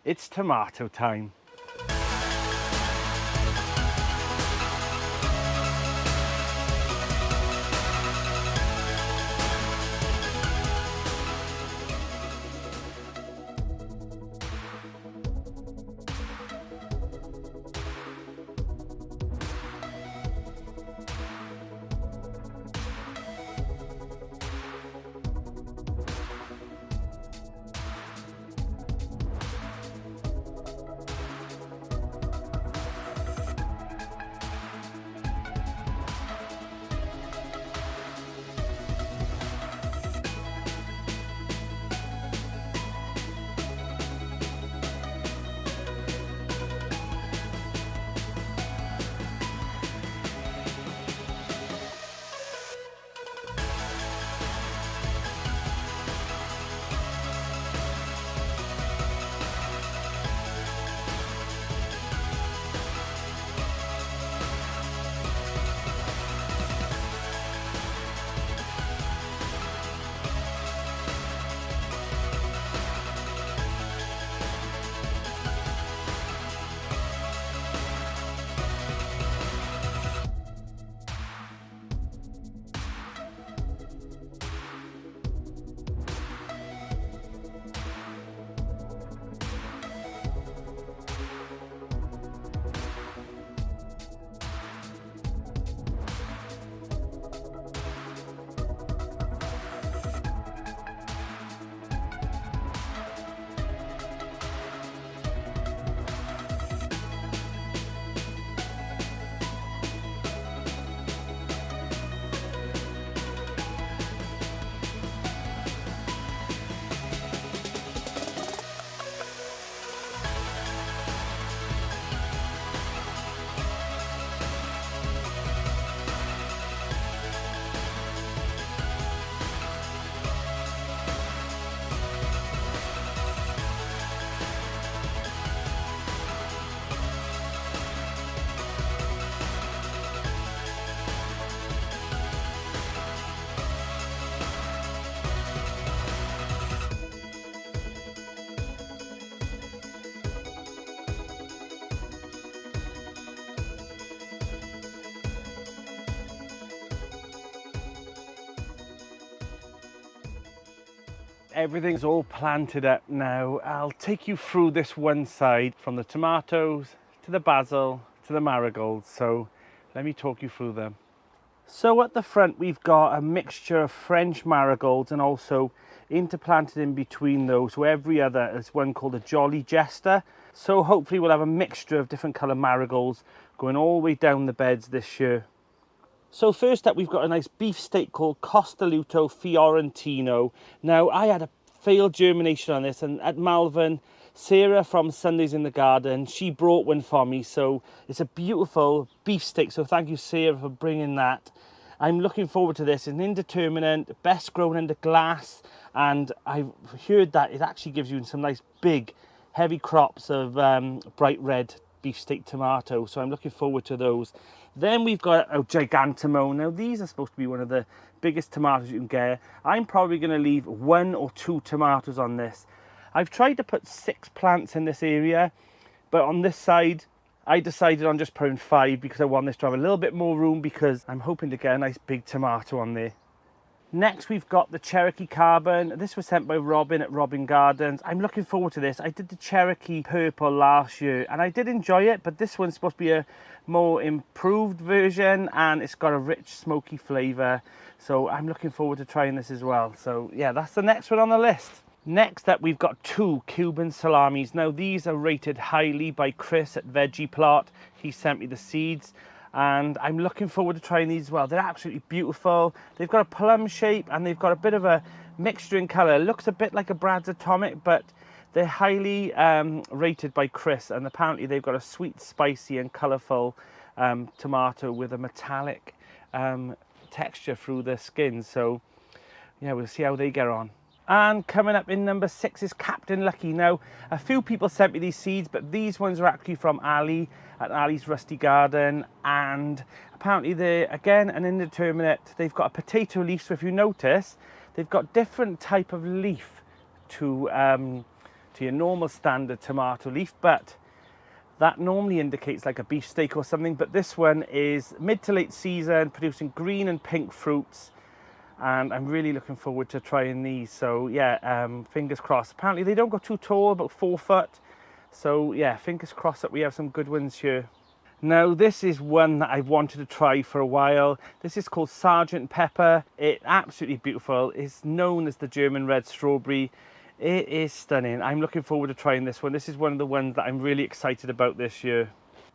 It's tomato time. Everything's all planted up now. I'll take you through this one side, from the tomatoes to the basil to the marigolds. So let me talk you through them. So at the front we've got a mixture of French marigolds and also interplanted in between those, so every other is one called a Jolly Jester. So hopefully we'll have a mixture of different colour marigolds going all the way down the beds this year. So first up we've got a nice beefsteak called Costeluto Fiorentino. Now I had a failed germination on this, and at Malvern, Sarah from Sundays in the Garden, she brought one for me. So it's a beautiful beefsteak, so thank you Sarah for bringing that. I'm looking forward to this. It's an indeterminate, best grown under glass, and I've heard that it actually gives you some nice big heavy crops of bright red beefsteak tomato, so I'm looking forward to those. Then we've got a Gigantamo. Now these are supposed to be one of the biggest tomatoes you can get. I'm probably going to leave 1 or 2 tomatoes on this. I've tried to put 6 plants in this area, but on this side I decided on just putting 5 because I want this to have a little bit more room, because I'm hoping to get a nice big tomato on there. Next we've got the Cherokee Carbon. This was sent by Robin at Robin Gardens. I'm looking forward to this. I did the Cherokee Purple last year and I did enjoy it, but this one's supposed to be a more improved version and it's got a rich smoky flavour. So I'm looking forward to trying this as well. So yeah, that's the next one on the list. Next up we've got 2 Cuban Salamis. Now these are rated highly by Chris at Veggie Plot. He sent me the seeds, and I'm looking forward to trying these as well. They're absolutely beautiful. They've got a plum shape and they've got a bit of a mixture in colour. It looks a bit like a Brad's Atomic, but they're highly rated by Chris, and apparently they've got a sweet, spicy and colourful tomato with a metallic texture through the skin. So yeah, we'll see how they get on. And coming up in number 6 is Captain Lucky. Now, a few people sent me these seeds, but these ones are actually from Ali at Ali's Rusty Garden, and apparently they're, again, an indeterminate. They've got a potato leaf, so if you notice, they've got different type of leaf to to your normal standard tomato leaf, but that normally indicates like a beefsteak or something. But this one is mid to late season, producing green and pink fruits, and I'm really looking forward to trying these. So yeah, fingers crossed. Apparently they don't go too tall, about 4 foot. So yeah, fingers crossed that we have some good ones here. Now this is one that I've wanted to try for a while. This is called Sergeant Pepper. It's absolutely beautiful. It's known as the German red strawberry. It is stunning. I'm looking forward to trying this one. This is one of the ones that I'm really excited about this year.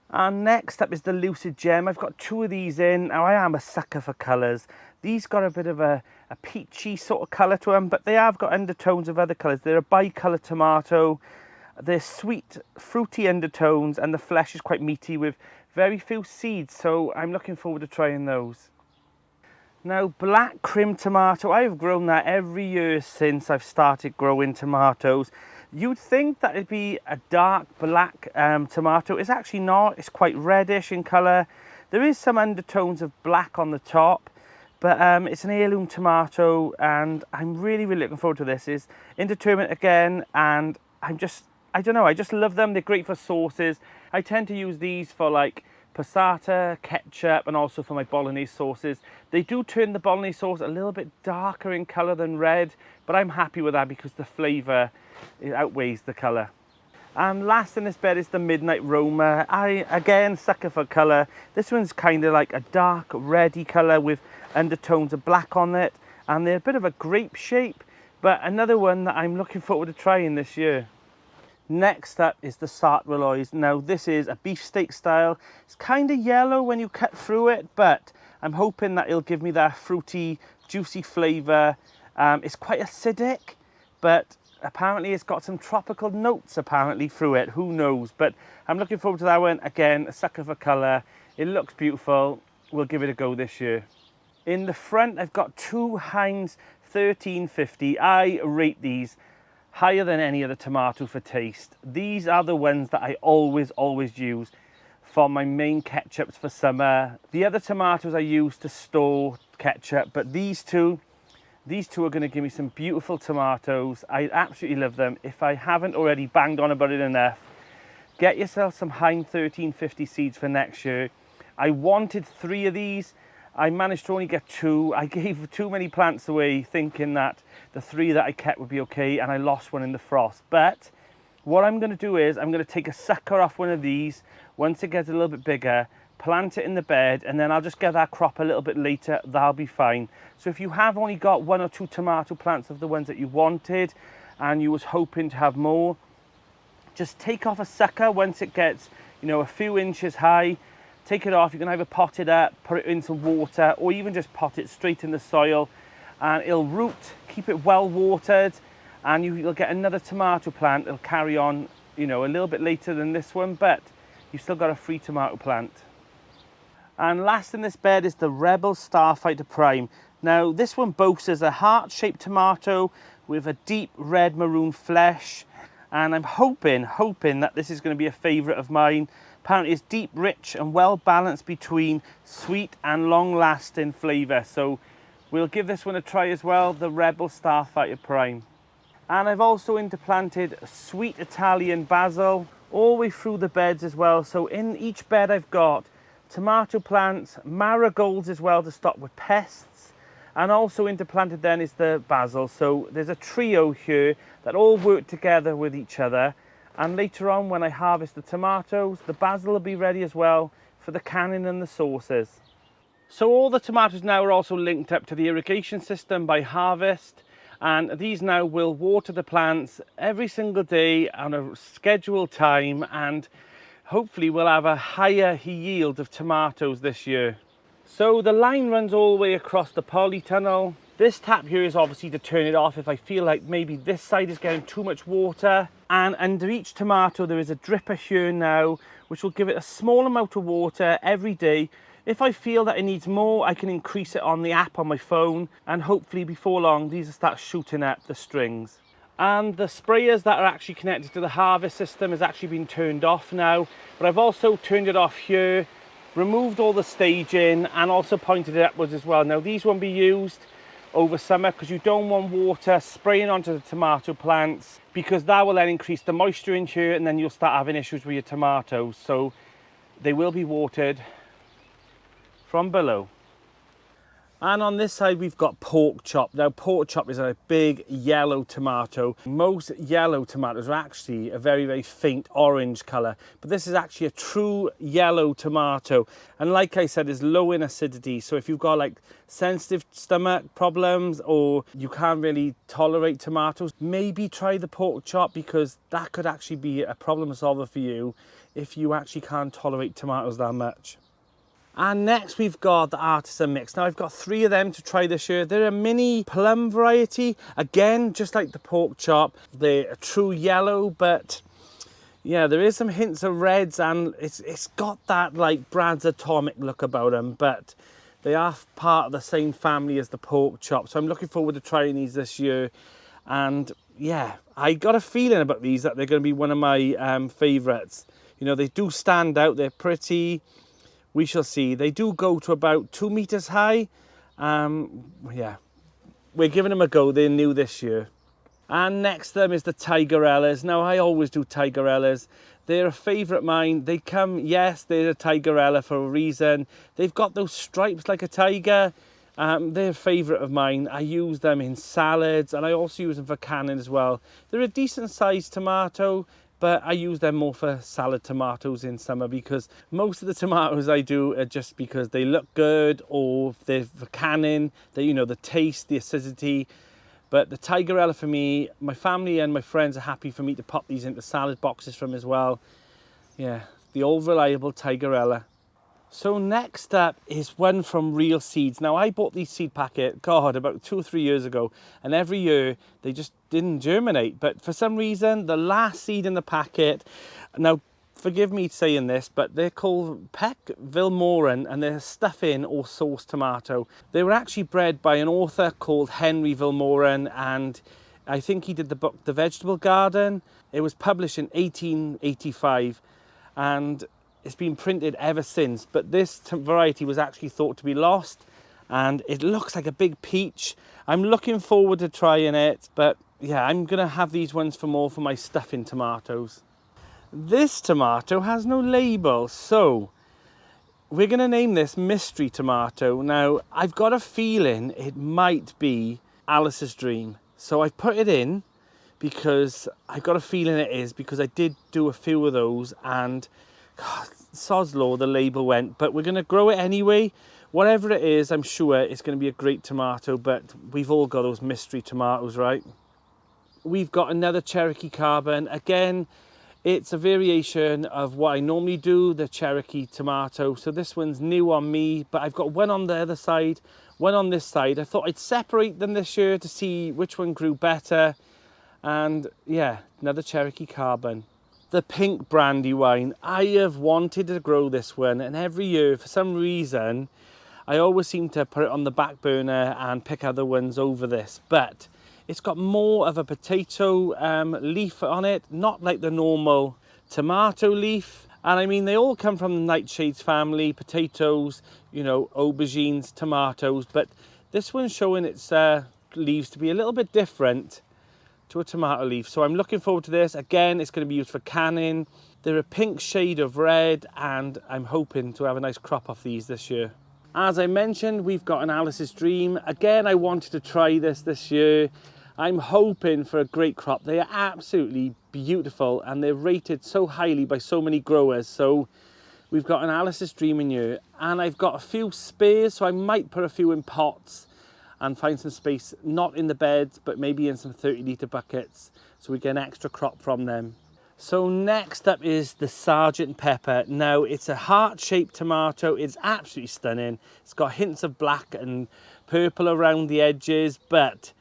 And next up is the Lucid Gem. I've got 2 of these in. Now I am a sucker for colours. These got a bit of a peachy sort of colour to them, but they have got undertones of other colours. They're a bi-colour tomato. They're sweet, fruity undertones, and the flesh is quite meaty with very few seeds, so I'm looking forward to trying those. Now, black Krim tomato, I've grown that every year since I've started growing tomatoes. You'd think that it'd be a dark black tomato. It's actually not. It's quite reddish in colour. There is some undertones of black on the top, but it's an heirloom tomato, and I'm really looking forward to this. It's indeterminate again, and I don't know, I just love them. They're great for sauces. I tend to use these for like passata, ketchup, and also for my bolognese sauces. They do turn the bolognese sauce a little bit darker in colour than red, but I'm happy with that because the flavour, it outweighs the colour. And last in this bed is the Midnight Roma. I, again, sucker for colour. This one's kind of like a dark reddy colour with undertones of black on it, and they're a bit of a grape shape, but another one that I'm looking forward to trying this year. Next up is the Sart Roloise. Now this is a beefsteak style. It's kind of yellow when you cut through it, but I'm hoping that it'll give me that fruity, juicy flavour. It's quite acidic, but apparently it's got some tropical notes apparently through it. Who knows? But I'm looking forward to that one. Again, a sucker for colour. It looks beautiful. We'll give it a go this year. In the front, I've got 2 Heinz 1350. I rate these higher than any other tomato for taste. These are the ones that I always use for my main ketchups for summer. The other tomatoes I use to store ketchup, but these two are going to give me some beautiful tomatoes. I absolutely love them. If I haven't already banged on about it enough, get yourself some Heinz 1350 seeds for next year. I wanted 3 of these. I managed to only get 2. I gave too many plants away thinking that the 3 that I kept would be okay, and I lost one in the frost. But what I'm going to do is I'm going to take a sucker off one of these once it gets a little bit bigger, plant it in the bed, and then I'll just get that crop a little bit later. That'll be fine. So if you have only got 1 or 2 tomato plants of the ones that you wanted and you was hoping to have more, just take off a sucker once it gets, you know, a few inches high. Take it off. You can either pot it up, put it in some water, or even just pot it straight in the soil, and it'll root. Keep it well watered, and you'll get another tomato plant. It'll carry on, you know, a little bit later than this one, but you've still got a free tomato plant. And last in this bed is the Rebel Starfighter Prime. Now this one boasts as a heart-shaped tomato with a deep red maroon flesh, and I'm hoping that this is going to be a favourite of mine. Apparently it's deep, rich, and well balanced between sweet and long-lasting flavour. So we'll give this one a try as well, the Rebel Starfighter Prime. And I've also interplanted sweet Italian basil all the way through the beds as well. So in each bed I've got tomato plants, marigolds as well to stop with pests, and also interplanted then is the basil. So there's a trio here that all work together with each other. And later on, when I harvest the tomatoes, the basil will be ready as well for the canning and the sauces. So all the tomatoes now are also linked up to the irrigation system by harvest, and these now will water the plants every single day on a scheduled time, and hopefully we'll have a higher yield of tomatoes this year. So the line runs all the way across the polytunnel. This tap here is obviously to turn it off if I feel like maybe this side is getting too much water. And under each tomato there is a dripper here now, which will give it a small amount of water every day. If I feel that it needs more, I can increase it on the app on my phone, and hopefully before long these will start shooting up the strings. And the sprayers that are actually connected to the harvest system has actually been turned off now, but I've also turned it off here, removed all the staging, and also pointed it upwards as well. Now these won't be used over summer, because you don't want water spraying onto the tomato plants, because that will then increase the moisture in here and then you'll start having issues with your tomatoes. So they will be watered from below. And on this side we've got Porkchop. Now Porkchop is a big yellow tomato. Most yellow tomatoes are actually a very, very faint orange colour, but this is actually a true yellow tomato. And like I said, it's low in acidity. So if you've got like sensitive stomach problems or you can't really tolerate tomatoes, maybe try the Porkchop, because that could actually be a problem solver for you if you actually can't tolerate tomatoes that much. And next we've got the Artisan mix. Now I've got 3 of them to try this year. They're a mini plum variety. Again, just like the Porkchop, they're a true yellow, but yeah, there is some hints of reds, and it's got that like Brad's Atomic look about them, but they are part of the same family as the Porkchop. So I'm looking forward to trying these this year. And yeah, I got a feeling about these that they're going to be one of my favourites. You know, they do stand out, they're pretty. We shall see. They do go to about 2 meters high. Yeah, we're giving them a go. They're new this year. And next them is the Tigerellas. Now I always do Tigerellas. They're a favourite of mine. They come, yes, they're a Tigerella for a reason. They've got those stripes like a tiger. They're a favourite of mine. I use them in salads, and I also use them for canning as well. They're a decent sized tomato, but I use them more for salad tomatoes in summer, because most of the tomatoes I do are just because they look good, or they're for canning, you know, the taste, the acidity. But the Tigerella for me, my family and my friends are happy for me to pop these into salad boxes from as well. Yeah, the old reliable Tigerella. So next up is one from Real Seeds. Now I bought these seed packet, God, about 2 or 3 years ago, and every year they just didn't germinate. But for some reason, the last seed in the packet, now forgive me saying this, but they're called Peche Vilmorin, and they're stuffing or sauce tomato. They were actually bred by an author called Henry Vilmorin, and I think he did the book The Vegetable Garden. It was published in 1885, and it's been printed ever since. But this variety was actually thought to be lost, and it looks like a big peach. I'm looking forward to trying it, but yeah, I'm gonna have these ones for my stuffing tomatoes. This tomato has no label, so we're gonna name this Mystery Tomato. Now I've got a feeling it might be Alice's Dream, so I put it in because I've got a feeling it is, because I did do a few of those, and God, sod's law, the label went, but we're going to grow it anyway. Whatever it is, I'm sure it's going to be a great tomato, but we've all got those mystery tomatoes, right? We've got another Cherokee Carbon. Again, it's a variation of what I normally do, the Cherokee tomato. So this one's new on me, but I've got one on the other side, one on this side. I thought I'd separate them this year to see which one grew better. And yeah, another Cherokee Carbon. The pink Brandywine. I have wanted to grow this one, and every year for some reason I always seem to put it on the back burner and pick other ones over this, but it's got more of a potato leaf on it, not like the normal tomato leaf. And I mean, they all come from the nightshades family, potatoes, you know, aubergines, tomatoes, but this one's showing its leaves to be a little bit different to a tomato leaf. So I'm looking forward to this. Again, it's going to be used for canning. They're a pink shade of red, and I'm hoping to have a nice crop off these this year. As I mentioned, we've got an Alice's Dream. Again, I wanted to try this year. I'm hoping for a great crop. They are absolutely beautiful, and they're rated so highly by so many growers. So we've got an Alice's Dream in here, and I've got a few spares, so I might put a few in pots and find some space, not in the beds, but maybe in some 30-litre buckets, so we get an extra crop from them. So next up is the Sergeant Pepper. Now, it's a heart-shaped tomato. It's absolutely stunning. It's got hints of black and purple around the edges, but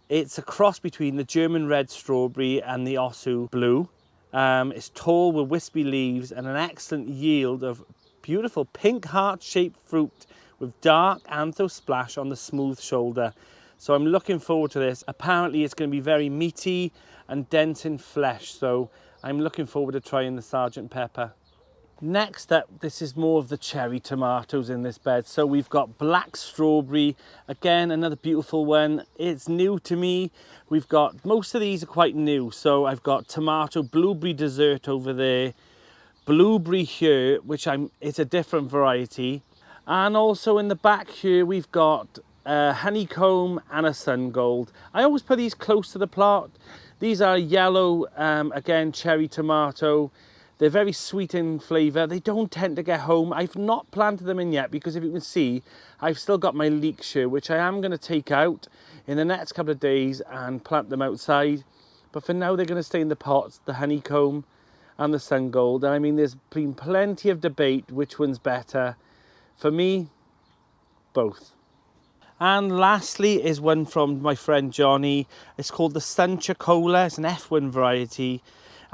it's a cross between the German red strawberry and the Osu blue. It's tall with wispy leaves and an excellent yield of beautiful pink heart-shaped fruit with dark antho splash on the smooth shoulder. So I'm looking forward to this. Apparently it's going to be very meaty and dense in flesh, so I'm looking forward to trying the Sergeant Pepper. Next up, this is more of the cherry tomatoes in this bed. So we've got black strawberry, again another beautiful one. It's new to me. We've got, most of these are quite new. So I've got tomato blueberry dessert over there, blueberry here, which it's a different variety. And also in the back here we've got honeycomb and a sungold. I always put these close to the plot. These are yellow, again cherry tomato. They're very sweet in flavour. They don't tend to get home. I've not planted them in yet because if you can see, I've still got my leeks here, which I am going to take out in the next couple of days and plant them outside. But for now, they're going to stay in the pots, the honeycomb and the sungold. And I mean, there's been plenty of debate which one's better. For me, both. And lastly is one from my friend Johnny. It's called the Sunchocola. It's an F1 variety.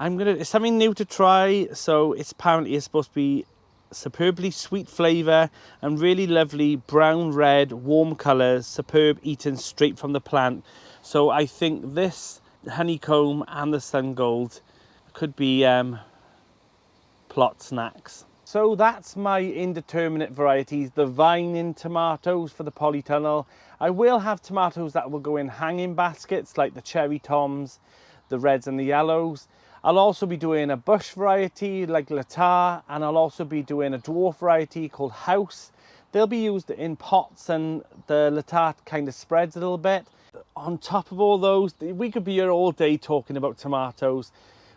It's something new to try. So it's supposed to be superbly sweet flavour and really lovely brown, red, warm colours, superb eaten straight from the plant. So I think this honeycomb and the sungold could be plot snacks. So that's my indeterminate varieties, the vine-in tomatoes for the polytunnel. I will have tomatoes that will go in hanging baskets like the cherry toms, the reds and the yellows. I'll also be doing a bush variety like Latah, and I'll also be doing a dwarf variety called House. They'll be used in pots and the Latah kind of spreads a little bit. On top of all those, we could be here all day talking about tomatoes.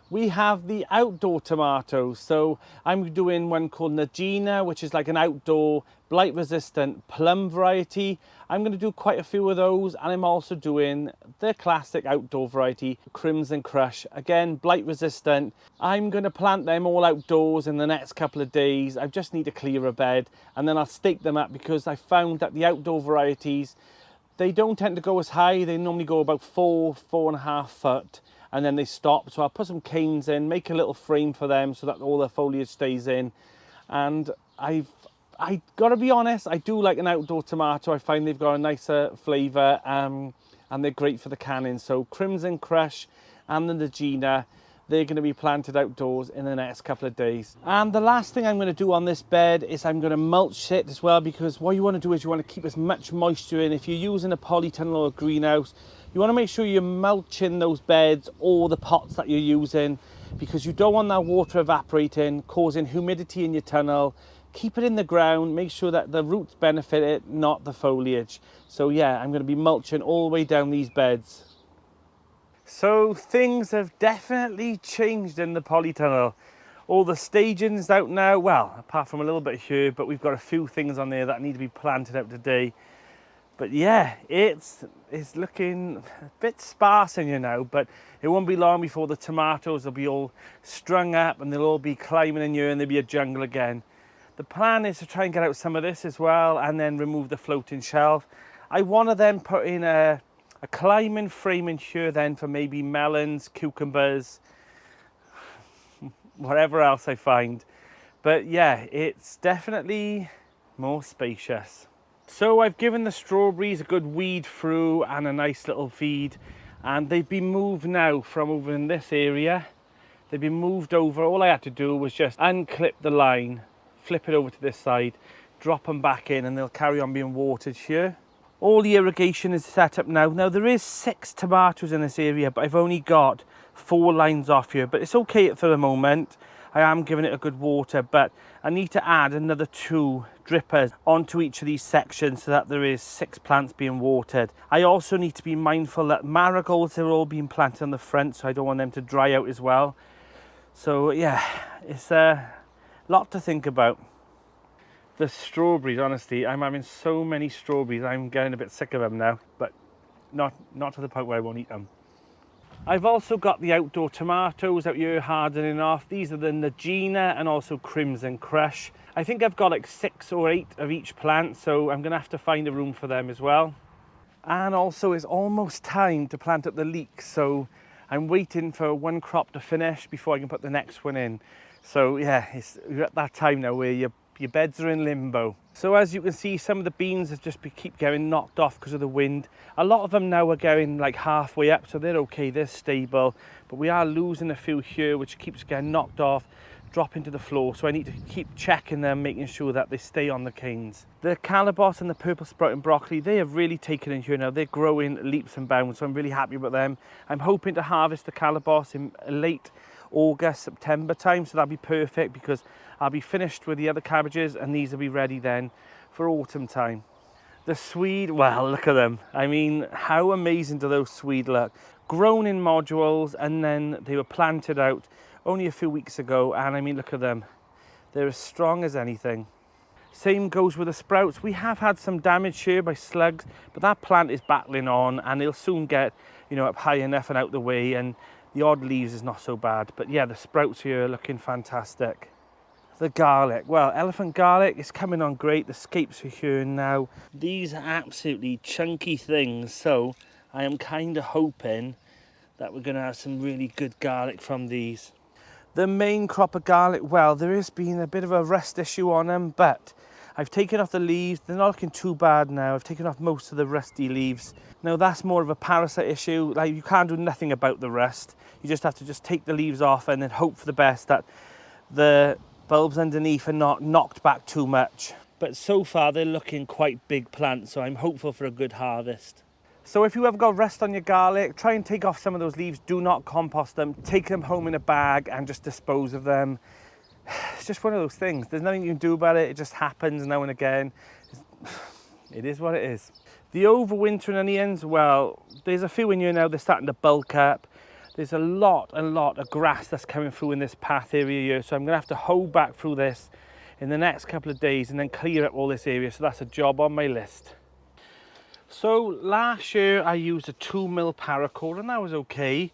We have the outdoor tomatoes. So I'm doing one called Najina, which is like an outdoor blight resistant plum variety. I'm going to do quite a few of those, and I'm also doing the classic outdoor variety, Crimson Crush. Again, blight resistant. I'm going to plant them all outdoors in the next couple of days. I just need to clear a bed and then I'll stake them up, because I found that the outdoor varieties, they don't tend to go as high. They normally go about 4.5 foot. And then they stop. So I'll put some canes in, make a little frame for them so that all their foliage stays in. And I got to be honest, I do like an outdoor tomato. I find they've got a nicer flavour and they're great for the canning. So Crimson Crush and the Najina, they're going to be planted outdoors in the next couple of days. And the last thing I'm going to do on this bed is I'm going to mulch it as well, because what you want to do is you want to keep as much moisture in. If you're using a polytunnel or a greenhouse, you want to make sure you're mulching those beds or the pots that you're using, because you don't want that water evaporating, causing humidity in your tunnel. Keep it in the ground, make sure that the roots benefit it, not the foliage. So yeah, I'm going to be mulching all the way down these beds. So things have definitely changed in the polytunnel. All the staging's out now, well, apart from a little bit here, but we've got a few things on there that need to be planted out today. But yeah, it's looking a bit sparse in here now, but it won't be long before the tomatoes will be all strung up and they'll all be climbing in here and there'll be a jungle again. The plan is to try and get out some of this as well and then remove the floating shelf. I want to then put in a climbing frame in here then for maybe melons, cucumbers, whatever else I find. But yeah, it's definitely more spacious. So I've given the strawberries a good weed through and a nice little feed, and they've been moved now from over in this area. They've been moved over. All I had to do was just unclip the line, flip it over to this side, drop them back in, and they'll carry on being watered here. All the irrigation is set up now. Now there is 6 tomatoes in this area, but I've only got 4 lines off here, but it's okay for the moment. I am giving it a good water, but I need to add another 2 drippers onto each of these sections so that there is 6 plants being watered. I also need to be mindful that marigolds are all being planted on the front, so I don't want them to dry out as well. So yeah, it's a lot to think about. The strawberries, honestly, I'm having so many strawberries, I'm getting a bit sick of them now, but not to the point where I won't eat them. I've also got the outdoor tomatoes out here hardening off. These are the Najina and also Crimson Crush. I think I've got like 6 or 8 of each plant, so I'm gonna have to find a room for them as well. And also it's almost time to plant up the leeks, so I'm waiting for one crop to finish before I can put the next one in. So yeah, we're at that time now where your beds are in limbo. So as you can see, some of the beans have just keep getting knocked off because of the wind. A lot of them now are going like halfway up, so they're okay, they're stable. But we are losing a few here, which keeps getting knocked off drop into the floor, so I need to keep checking them, making sure that they stay on the canes. The calabos and the purple sprouting broccoli, they have really taken in here now. They're growing leaps and bounds, so I'm really happy about them. I'm hoping to harvest the calabos in late August, September time, so that'll be perfect because I'll be finished with the other cabbages and these will be ready then for autumn time. The swede, well, look at them. I mean, how amazing do those swede look? Grown in modules, and then they were planted out only a few weeks ago, and I mean, look at them. They're as strong as anything. Same goes with the sprouts. We have had some damage here by slugs, but that plant is battling on, and it'll soon get, you know, up high enough and out the way, and the odd leaves is not so bad. But yeah, the sprouts here are looking fantastic. The garlic, well, elephant garlic is coming on great. The scapes are here now. These are absolutely chunky things, so I am kind of hoping that we're going to have some really good garlic from these. The main crop of garlic, well, there has been a bit of a rust issue on them, but I've taken off the leaves. They're not looking too bad now. I've taken off most of the rusty leaves. Now that's more of a parasite issue. Like, you can't do nothing about the rust. You just have to just take the leaves off and then hope for the best that the bulbs underneath are not knocked back too much. But so far they're looking quite big plants, so I'm hopeful for a good harvest. So if you have got rust on your garlic, try and take off some of those leaves. Do not compost them. Take them home in a bag and just dispose of them. It's just one of those things. There's nothing you can do about it. It just happens now and again. It is what it is. The overwintering onions, well, there's a few in here now. They're starting to bulk up. There's a lot of grass that's coming through in this path area here. So I'm going to have to hoe back through this in the next couple of days and then clear up all this area. So that's a job on my list. So last year I used a 2mm paracord and that was okay,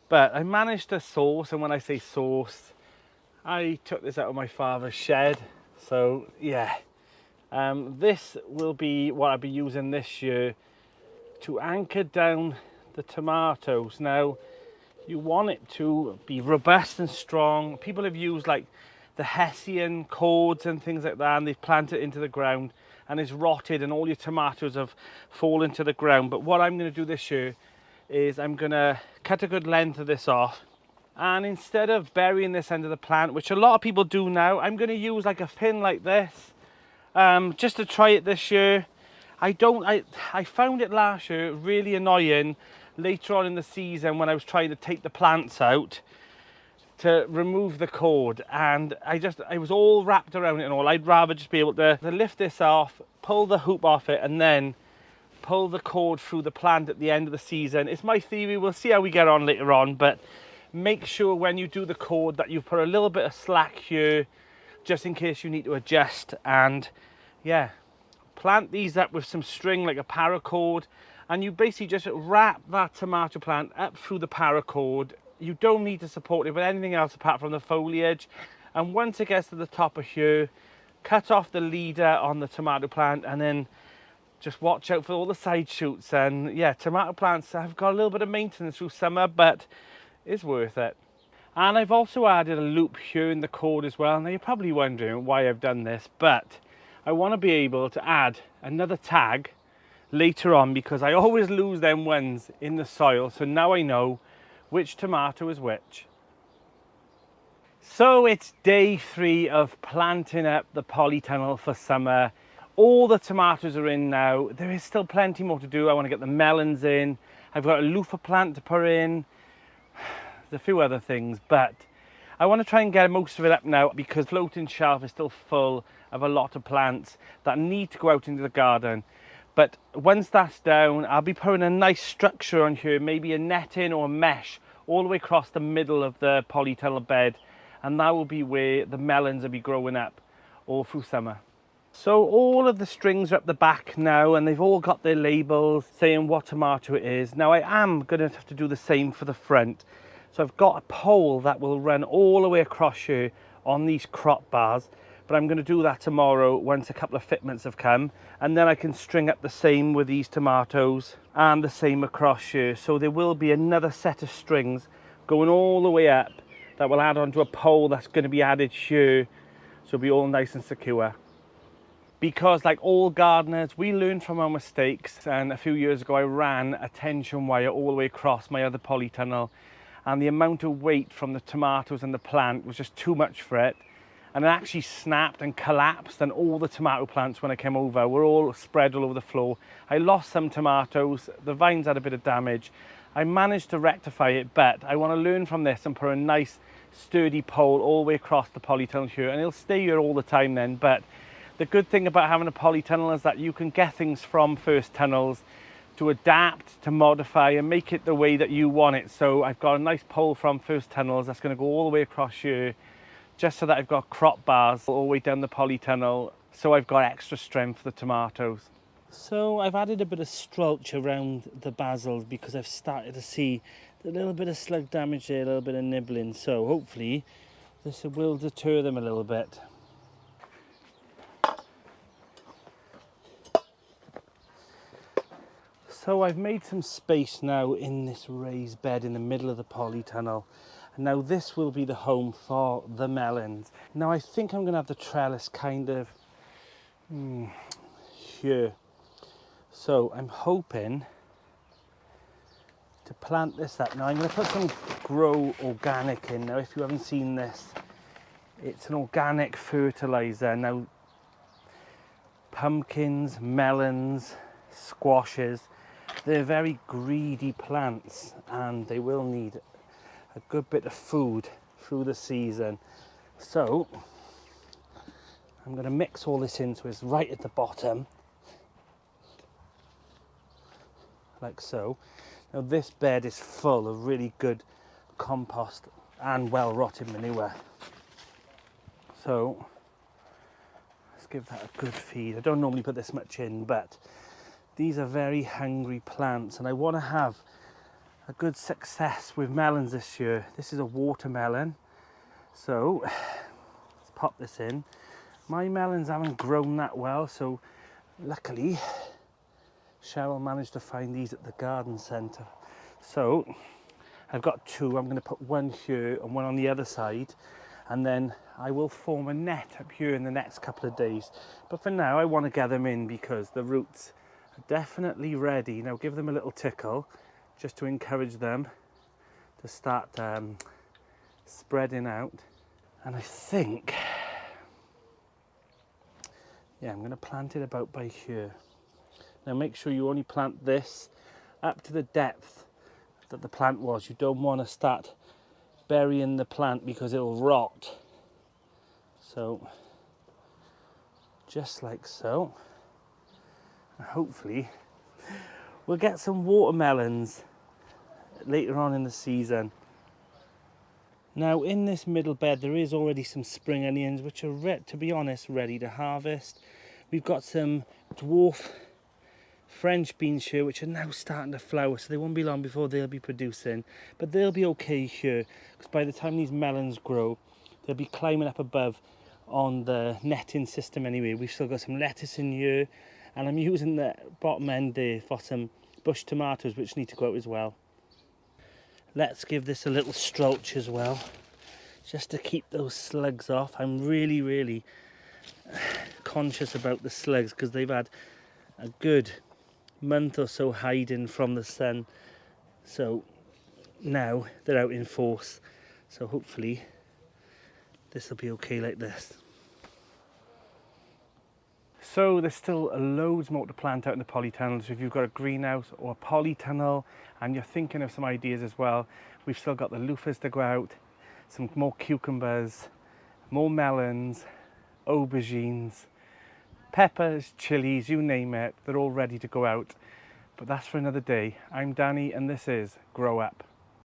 but I managed to source, and when I say source, I took this out of my father's shed. So yeah, this will be what I'll be using this year to anchor down the tomatoes. Now you want it to be robust and strong. People have used like the Hessian cords and things like that, and they've planted it into the ground and it's rotted and all your tomatoes have fallen to the ground. But what I'm going to do this year is I'm going to cut a good length of this off, and instead of burying this under the plant, which a lot of people do now, I'm going to use like a pin like this just to try it this year. I found it last year really annoying later on in the season when I was trying to take the plants out to remove the cord, and I was all wrapped around it and all. I'd rather just be able to lift this off, pull the hoop off it, and then pull the cord through the plant at the end of the season. It's my theory. We'll see how we get on later on, but make sure when you do the cord that you put a little bit of slack here just in case you need to adjust. And yeah, plant these up with some string like a paracord, and you basically just wrap that tomato plant up through the paracord. You don't need to support it with anything else apart from the foliage. And once it gets to the top of here, cut off the leader on the tomato plant and then just watch out for all the side shoots. And yeah, tomato plants have got a little bit of maintenance through summer, but it's worth it. And I've also added a loop here in the cord as well. Now you're probably wondering why I've done this, but I want to be able to add another tag later on because I always lose them ones in the soil. So now I know which tomato is which. So it's day 3 of planting up the polytunnel for summer. All the tomatoes are in now. There is still plenty more to do. I want to get the melons in. I've got a loofah plant to put in. There's a few other things, but I want to try and get most of it up now because the floating shelf is still full of a lot of plants that need to go out into the garden. But once that's down, I'll be putting a nice structure on here, maybe a netting or a mesh all the way across the middle of the polytunnel bed, and that will be where the melons will be growing up all through summer. So all of the strings are up the back now, and they've all got their labels saying what tomato it is. Now I am going to have to do the same for the front. So I've got a pole that will run all the way across here on these crop bars, but I'm going to do that tomorrow once a couple of fitments have come, and then I can string up the same with these tomatoes and the same across here. So there will be another set of strings going all the way up that will add onto a pole that's going to be added here, so it'll be all nice and secure. Because like all gardeners, we learn from our mistakes, and a few years ago I ran a tension wire all the way across my other polytunnel, and the amount of weight from the tomatoes and the plant was just too much for it. And it actually snapped and collapsed, and all the tomato plants when I came over were all spread all over the floor. I lost some tomatoes, the vines had a bit of damage. I managed to rectify it, but I want to learn from this and put a nice sturdy pole all the way across the polytunnel here, and it'll stay here all the time then. But the good thing about having a polytunnel is that you can get things from first tunnels to adapt, to modify and make it the way that you want it. So I've got a nice pole from first tunnels that's going to go all the way across here, just so that I've got crop bars all the way down the polytunnel, so I've got extra strength for the tomatoes. So I've added a bit of strulch around the basils because I've started to see a little bit of slug damage there, a little bit of nibbling, so hopefully this will deter them a little bit. So I've made some space now in this raised bed in the middle of the polytunnel. And now this will be the home for the melons. Now I think I'm going to have the trellis kind of here. So I'm hoping to plant this up. Now I'm going to put some Grow Organic in. Now if you haven't seen this, it's an organic fertilizer. Now pumpkins, melons, squashes, they're very greedy plants and they will need a good bit of food through the season. So I'm going to mix all this in so it's right at the bottom, like so. Now this bed is full of really good compost and well rotted manure, so let's give that a good feed. I don't normally put this much in, but these are very hungry plants and I want to have a good success with melons this year. This is a watermelon, so let's pop this in. My melons haven't grown that well, so luckily Cheryl managed to find these at the garden centre. So I've got two. I'm going to put one here and one on the other side, and then I will form a net up here in the next couple of days. But for now I want to get them in because the roots are definitely ready. Now give them a little tickle, just to encourage them to start spreading out. And I think, yeah, I'm going to plant it about by here. Now make sure you only plant this up to the depth that the plant was. You don't want to start burying the plant because it'll rot. So just like so. And hopefully we'll get some watermelons later on in the season. Now in this middle bed there is already some spring onions which are, to be honest, ready to harvest. We've got some dwarf French beans here which are now starting to flower, so they won't be long before they'll be producing, but they'll be okay here because by the time these melons grow they'll be climbing up above on the netting system anyway. We've still got some lettuce in here, and I'm using the bottom end there for some bush tomatoes which need to go out as well. Let's give this a little strulch as well, just to keep those slugs off. I'm really conscious about the slugs because they've had a good month or so hiding from the sun. So now they're out in force. So hopefully this will be okay like this. So there's still loads more to plant out in the polytunnel. So if you've got a greenhouse or a polytunnel and you're thinking of some ideas as well, we've still got the loofahs to go out, some more cucumbers, more melons, aubergines, peppers, chilies, you name it, they're all ready to go out. But that's for another day. I'm Danny and this is Grow Up.